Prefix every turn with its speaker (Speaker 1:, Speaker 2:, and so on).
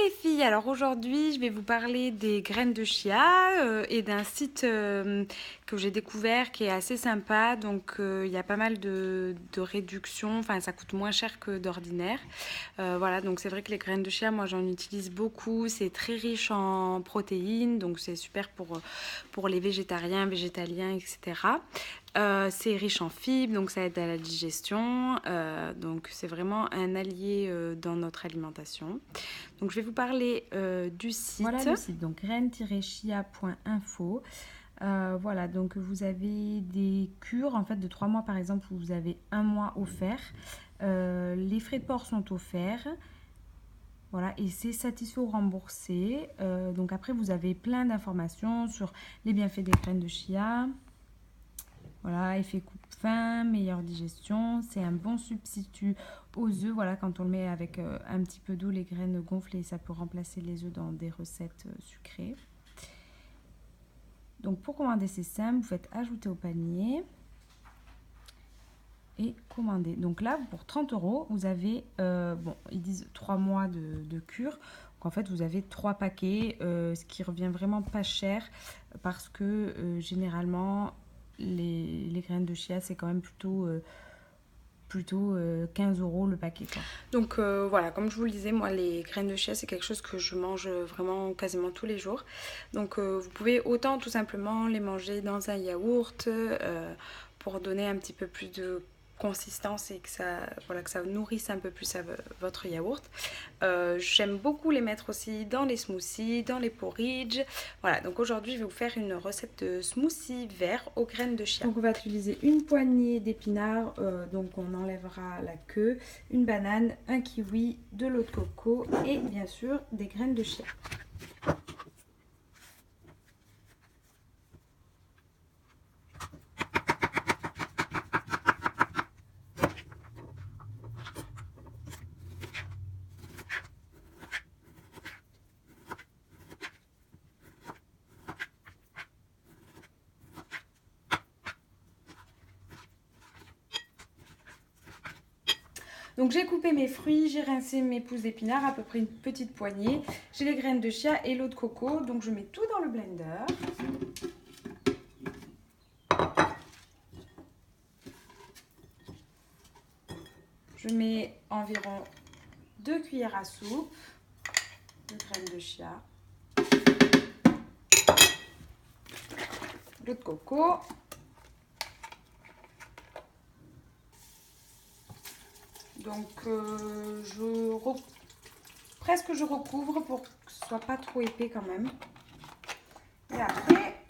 Speaker 1: les filles, alors aujourd'hui je vais vous parler des graines de chia et d'un site que j'ai découvert qui est assez sympa. Donc il y a pas mal de réductions, enfin ça coûte moins cher que d'ordinaire. Voilà, donc c'est vrai que les graines de chia, moi j'en utilise beaucoup, c'est très riche en protéines, donc c'est super pour les végétariens, végétaliens, etc. C'est riche en fibres, donc ça aide à la digestion. Donc c'est vraiment un allié dans notre alimentation. Donc je vais vous parler du site.
Speaker 2: Voilà le site, donc graines-chia.info. Voilà, donc vous avez des cures en fait de 3 mois par exemple où vous avez un mois offert. Les frais de port sont offerts. Voilà, et c'est satisfait ou remboursé. Donc après, vous avez plein d'informations sur les bienfaits des graines de chia. Voilà, effet coupe-faim, meilleure digestion. C'est un bon substitut aux œufs. Voilà, quand on le met avec un petit peu d'eau, les graines gonflent et ça peut remplacer les œufs dans des recettes sucrées. Donc pour commander, c'est simple. Vous faites ajouter au panier et commander. Donc là, pour 30 €, vous avez, bon, ils disent 3 mois de cure. Donc en fait, vous avez 3 paquets, ce qui revient vraiment pas cher parce que généralement, les graines de chia, c'est quand même plutôt 15 € le paquet, quoi.
Speaker 1: Donc voilà, comme je vous le disais, moi les graines de chia c'est quelque chose que je mange vraiment quasiment tous les jours. Donc vous pouvez autant tout simplement les manger dans un yaourt pour donner un petit peu plus de consistance et que ça, voilà, que ça nourrisse un peu plus votre yaourt. J'aime beaucoup les mettre aussi dans les smoothies, dans les porridge. Voilà, donc aujourd'hui je vais vous faire une recette de smoothie vert aux graines de chia.
Speaker 2: Donc on va utiliser une poignée d'épinards, donc on enlèvera la queue, une banane, un kiwi, de l'eau de coco et bien sûr des graines de chia. Donc j'ai coupé mes fruits, j'ai rincé mes pousses d'épinards, à peu près une petite poignée. J'ai les graines de chia et l'eau de coco, donc je mets tout dans le blender. Je mets environ 2 cuillères à soupe de graines de chia, l'eau de coco. Donc presque je recouvre pour que ce soit pas trop épais quand même. Et après,